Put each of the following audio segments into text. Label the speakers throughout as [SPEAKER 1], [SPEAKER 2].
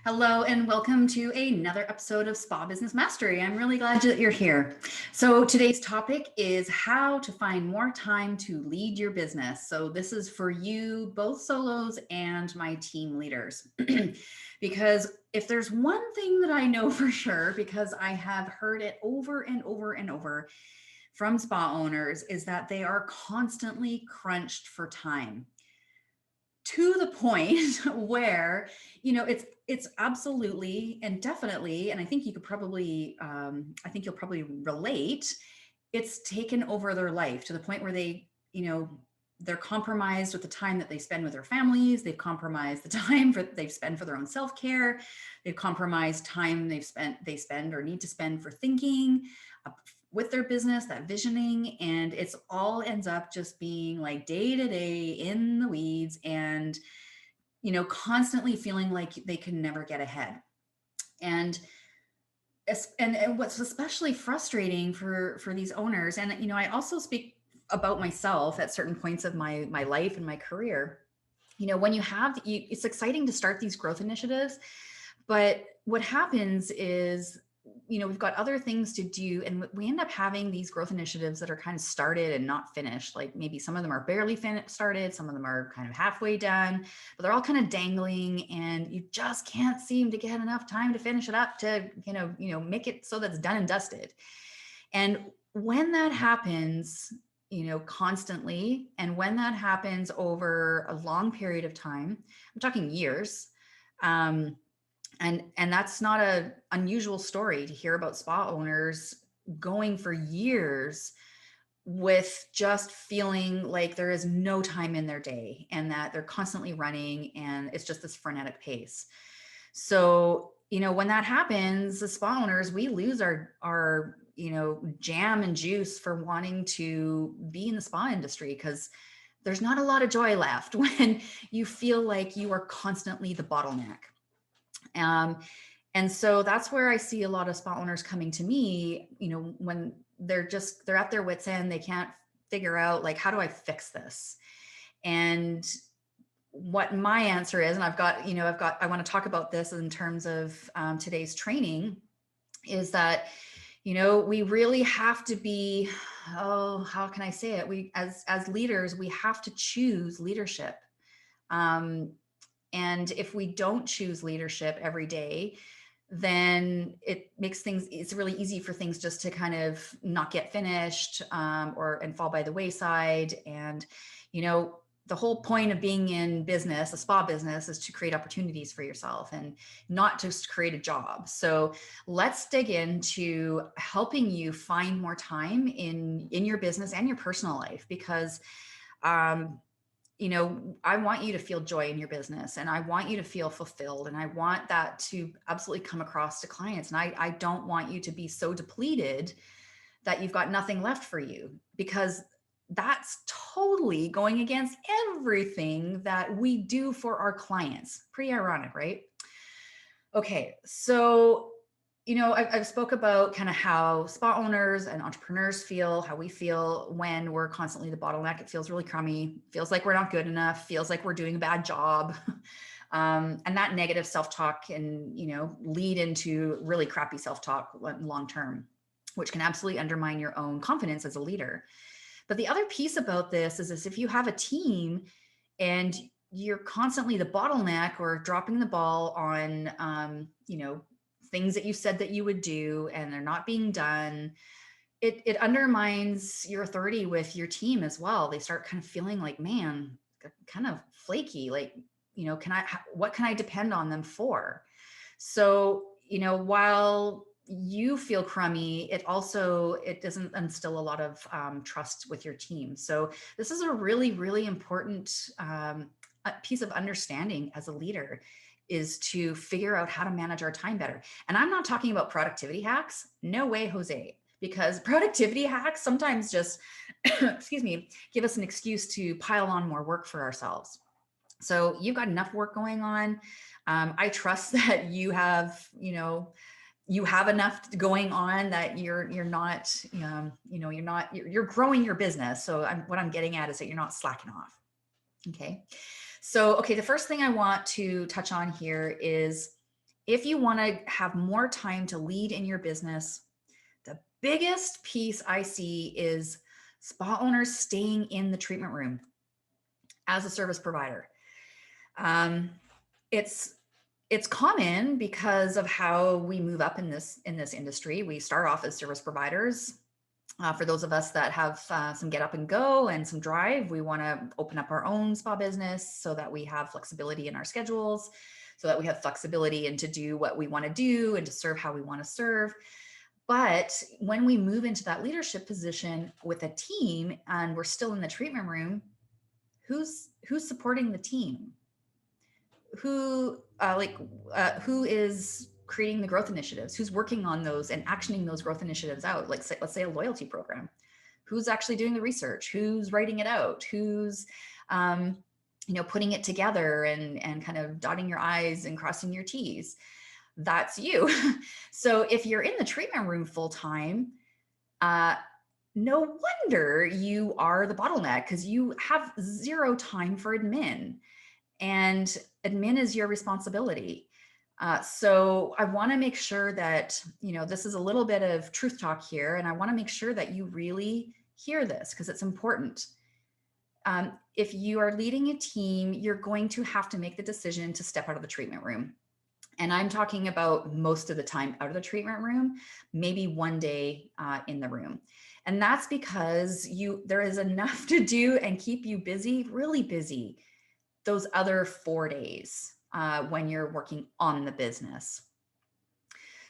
[SPEAKER 1] Hello and welcome to another episode of Spa Business Mastery. I'm really glad that you're here. So today's topic is how to find more time to lead your business. So this is for you, both solos and my team leaders. Because if there's one thing that I know for sure, because I have heard it over and over and over from spa owners, is that they are constantly crunched for time to the point where it's absolutely and definitely, and I think you could probably I think you'll probably relate, it's taken over their life to the point where they're compromised with the time that they spend with their families. They've compromised the time they've spent for their own self-care. They've compromised time they spend or need to spend for thinking uh, with their business, that visioning, and it's all ends up just being like day to day in the weeds, and constantly feeling like they can never get ahead. And and what's especially frustrating for these owners, and I also speak about myself at certain points of my life and my career. When it's exciting to start these growth initiatives, but what happens is, we've got other things to do, and we end up having these growth initiatives that are kind of started and not finished. Like maybe some of them are barely started, some of them are kind of halfway done, but they're all kind of dangling, and you just can't seem to get enough time to finish it up to, make it so that's done and dusted. And when that happens, constantly, and when that happens over a long period of time, I'm talking years, um, and that's not a unusual story to hear about spa owners going for years with just feeling like there is no time in their day and that they're constantly running and it's just this frenetic pace. So, when that happens, the spa owners, we lose our jam and juice for wanting to be in the spa industry, because there's not a lot of joy left when you feel like you are constantly the bottleneck. Um, and so that's where I see a lot of spa owners coming to me, when they're at their wits end, they can't figure out, like, how do I fix this? And what my answer is, and I want to talk about this in terms of today's training, is that, we really have to be, oh, how can I say it? We, as leaders, we have to choose leadership. Um, and if we don't choose leadership every day, then it's really easy for things just to kind of not get finished, and fall by the wayside. And, the whole point of being in business, a spa business, is to create opportunities for yourself and not just create a job. So let's dig into helping you find more time in your business and your personal life, because um, I want you to feel joy in your business, and I want you to feel fulfilled, and I want that to absolutely come across to clients. And I don't want you to be so depleted that you've got nothing left for you, because that's totally going against everything that we do for our clients. Pretty ironic, right? Okay, so I've spoke about kind of how spa owners and entrepreneurs feel, how we feel when we're constantly the bottleneck. It feels really crummy, feels like we're not good enough, feels like we're doing a bad job. And that negative self-talk can, lead into really crappy self-talk long term, which can absolutely undermine your own confidence as a leader. But the other piece about this is if you have a team and you're constantly the bottleneck or dropping the ball on, things that you said that you would do and they're not being done, it undermines your authority with your team as well. They start kind of feeling like, man, kind of flaky. Like, what can I depend on them for? So, while you feel crummy, it doesn't instill a lot of trust with your team. So this is a really, really important piece of understanding as a leader, is to figure out how to manage our time better. And I'm not talking about productivity hacks. No way, Jose, because productivity hacks sometimes just, excuse me, give us an excuse to pile on more work for ourselves. So you've got enough work going on. I trust that you have enough going on, that you're not, you're growing your business. So what I'm getting at is that you're not slacking off. Okay. So, the first thing I want to touch on here is If you want to have more time to lead in your business, the biggest piece I see is spa owners staying in the treatment room as a service provider. Um, it's it's common because of how we move up in this industry. We start off as service providers. For those of us that have some get up and go and some drive, we want to open up our own spa business so that we have flexibility in our schedules, so that we have flexibility and to do what we want to do and to serve how we want to serve. But when we move into that leadership position with a team and we're still in the treatment room, who's supporting the team? Who is creating the growth initiatives? Who's working on those and actioning those growth initiatives out? Like, let's say a loyalty program. Who's actually doing the research? Who's writing it out? Who's putting it together and kind of dotting your I's and crossing your T's? That's you. So if you're in the treatment room full time, no wonder you are the bottleneck, because you have zero time for admin, and admin is your responsibility. So I want to make sure that, this is a little bit of truth talk here, and I want to make sure that you really hear this because it's important. If you are leading a team, you're going to have to make the decision to step out of the treatment room. And I'm talking about most of the time out of the treatment room, maybe one day in the room. And that's because there is enough to do and keep you busy, really busy, those other 4 days when you're working on the business.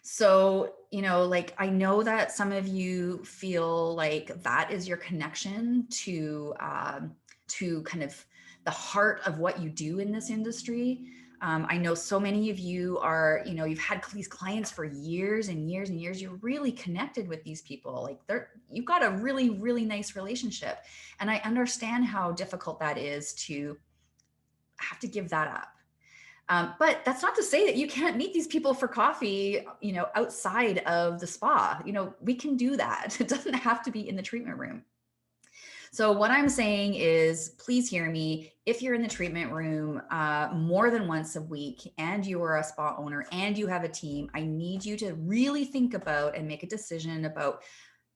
[SPEAKER 1] So, I know that some of you feel like that is your connection to kind of the heart of what you do in this industry. I know so many of you are, you've had these clients for years and years and years. You're really connected with these people. Like you've got a really, really nice relationship. And I understand how difficult that is to have to give that up. But that's not to say that you can't meet these people for coffee, outside of the spa. We can do that. It doesn't have to be in the treatment room. So what I'm saying is, please hear me. If you're in the treatment room more than once a week and you are a spa owner and you have a team, I need you to really think about and make a decision about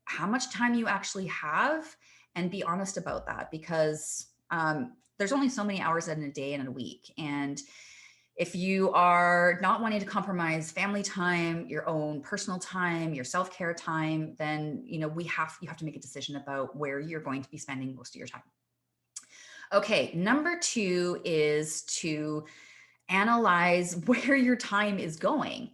[SPEAKER 1] how much time you actually have and be honest about that, because there's only so many hours in a day and in a week. And if you are not wanting to compromise family time, your own personal time, your self-care time, then you have to make a decision about where you're going to be spending most of your time. Okay, number 2 is to analyze where your time is going.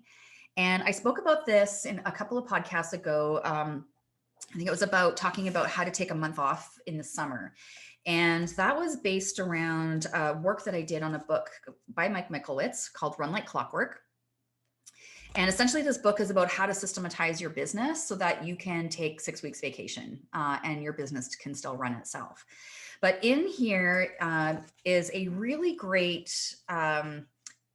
[SPEAKER 1] And I spoke about this in a couple of podcasts ago. I think it was about talking about how to take a month off in the summer. And that was based around work that I did on a book by Mike Michalowicz called Run Like Clockwork. And essentially this book is about how to systematize your business so that you can take 6 weeks vacation and your business can still run itself. But in here is a really great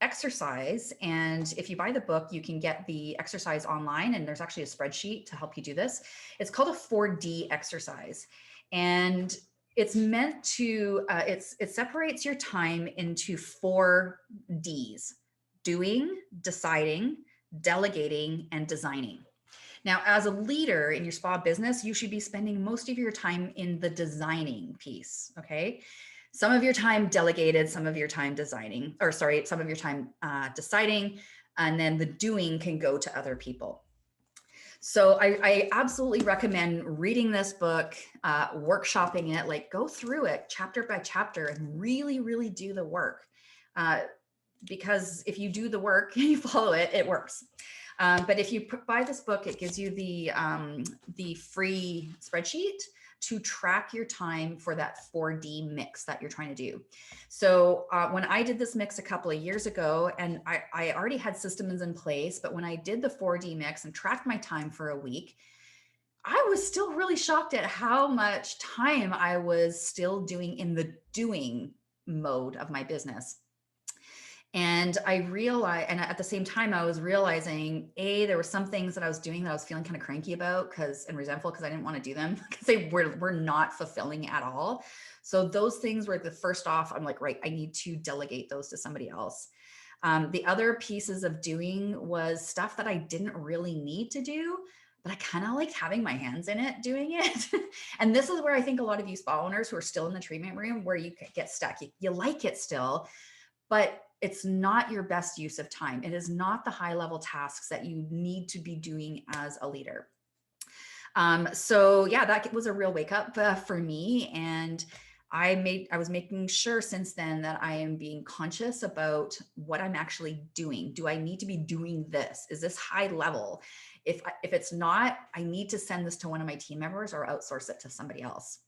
[SPEAKER 1] exercise. And if you buy the book, you can get the exercise online, and there's actually a spreadsheet to help you do this. It's called a 4D exercise. And it's meant to, it separates your time into 4 Ds: doing, deciding, delegating, and designing. Now, as a leader in your spa business, you should be spending most of your time in the designing piece, okay? Some of your time delegated, some of your time deciding, and then the doing can go to other people. So I absolutely recommend reading this book, workshopping it, like go through it chapter by chapter and really, really do the work. Because if you do the work and you follow it, it works. But if you buy this book, it gives you the free spreadsheet to track your time for that 4D mix that you're trying to do. So when I did this mix a couple of years ago, and I already had systems in place, but when I did the 4D mix and tracked my time for a week, I was still really shocked at how much time I was still doing in the doing mode of my business. And I realized, and at the same time, I was realizing, there were some things that I was doing that I was feeling kind of cranky about and resentful because I didn't want to do them because they were not fulfilling at all. So those things were the first off, I'm like, right, I need to delegate those to somebody else. The other pieces of doing was stuff that I didn't really need to do, but I kind of liked having my hands in it, doing it. And this is where I think a lot of you spa owners who are still in the treatment room, where you get stuck. You like it still, but it's not your best use of time. It is not the high level tasks that you need to be doing as a leader. So yeah, that was a real wake up for me. And I was making sure since then that I am being conscious about what I'm actually doing. Do I need to be doing this? Is this high level? If it's not, I need to send this to one of my team members or outsource it to somebody else.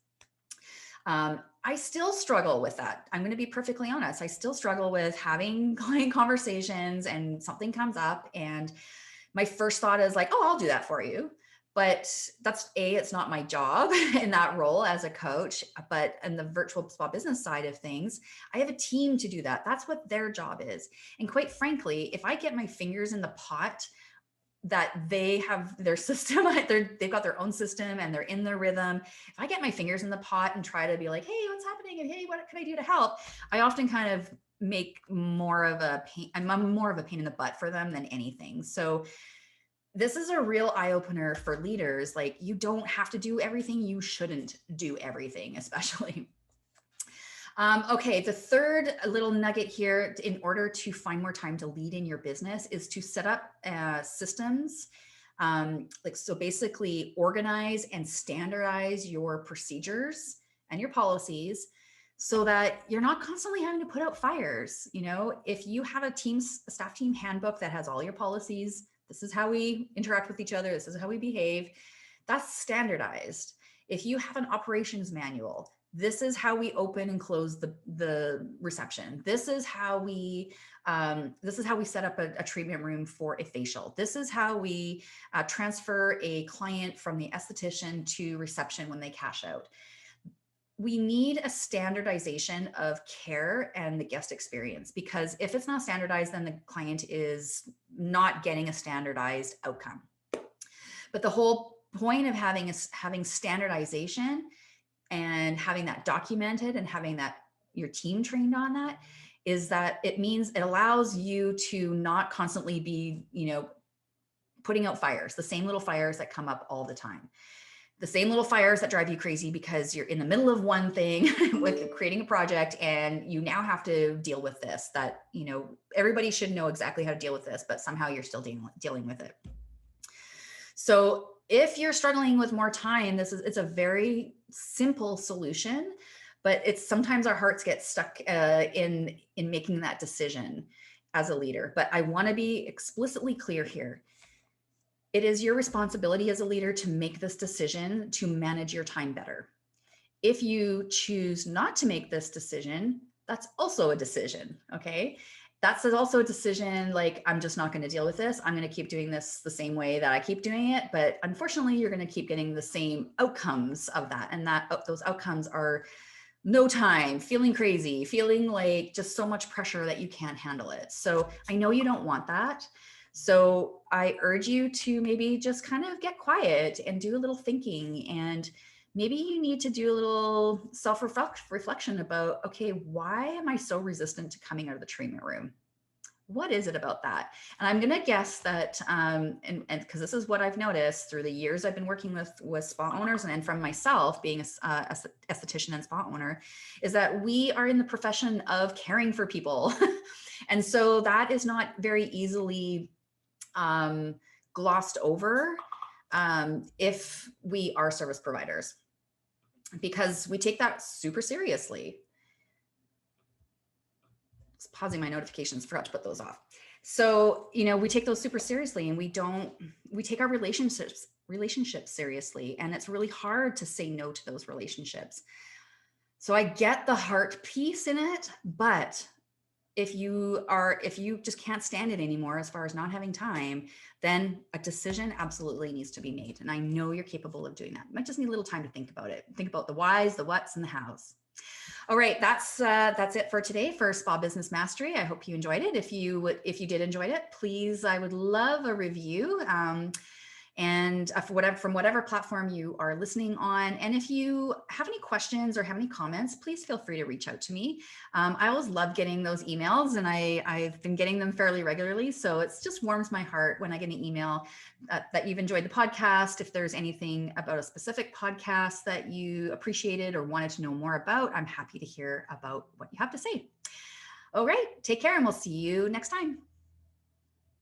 [SPEAKER 1] I still struggle with that. I'm going to be perfectly honest. I still struggle with having client conversations and something comes up and my first thought is like, oh, I'll do that for you. But that's it's not my job in that role as a coach. But in the virtual spa business side of things, I have a team to do that. That's what their job is. And quite frankly, if I get my fingers in the pot, that they have their system, they've got their own system and they're in their rhythm. If I get my fingers in the pot and try to be like, hey, what's happening? And hey, what can I do to help? I often kind of make more of a pain. I'm more of a pain in the butt for them than anything. So this is a real eye opener for leaders. Like, you don't have to do everything. You shouldn't do everything, especially. Okay, the third little nugget here in order to find more time to lead in your business is to set up systems. So basically organize and standardize your procedures and your policies so that you're not constantly having to put out fires. You know, if you have a staff team handbook that has all your policies, this is how we interact with each other, this is how we behave, that's standardized. If you have an operations manual, this is how we open and close the reception. This is how we set up a treatment room for a facial. This is how we transfer a client from the esthetician to reception when they cash out. We need a standardization of care and the guest experience, because if it's not standardized, then the client is not getting a standardized outcome. But the whole point of having standardization and having that documented and having that your team trained on that is that it means it allows you to not constantly be, putting out fires, the same little fires that come up all the time. The same little fires that drive you crazy because you're in the middle of one thing with creating a project and you now have to deal with this, that, everybody should know exactly how to deal with this, but somehow you're still dealing with it. So if you're struggling with more time, it's a very simple solution, but it's sometimes our hearts get stuck in making that decision as a leader. But I want to be explicitly clear here. It is your responsibility as a leader to make this decision to manage your time better. If you choose not to make this decision, that's also a decision, okay? That's also a decision, like, I'm just not going to deal with this. I'm going to keep doing this the same way that I keep doing it. But unfortunately, you're going to keep getting the same outcomes of that. And those outcomes are no time, feeling crazy, feeling like just so much pressure that you can't handle it. So I know you don't want that. So I urge you to maybe just kind of get quiet and do a little thinking, and maybe you need to do a little self-reflection about, okay, why am I so resistant to coming out of the treatment room? What is it about that? And I'm going to guess that, and because this is what I've noticed through the years I've been working with spa owners and from myself being a esthetician and spa owner, is that we are in the profession of caring for people. And so that is not very easily glossed over if we are service providers, because we take that super seriously. Just pausing my notifications, forgot to put those off. So, we take those super seriously, and we take our relationships seriously. And it's really hard to say no to those relationships. So I get the heart piece in it, but if you just can't stand it anymore, as far as not having time, then a decision absolutely needs to be made. And I know you're capable of doing that. You might just need a little time to think about it. Think about the whys, the whats, and the hows. All right, that's it for today for Spa Business Mastery. I hope you enjoyed it. If you did enjoy it, please, I would love a review. and from whatever platform you are listening on. And if you have any questions or have any comments, please feel free to reach out to me. I always love getting those emails, and I've been getting them fairly regularly. So it just warms my heart when I get an email that you've enjoyed the podcast. If there's anything about a specific podcast that you appreciated or wanted to know more about, I'm happy to hear about what you have to say. All right, take care, and we'll see you next time.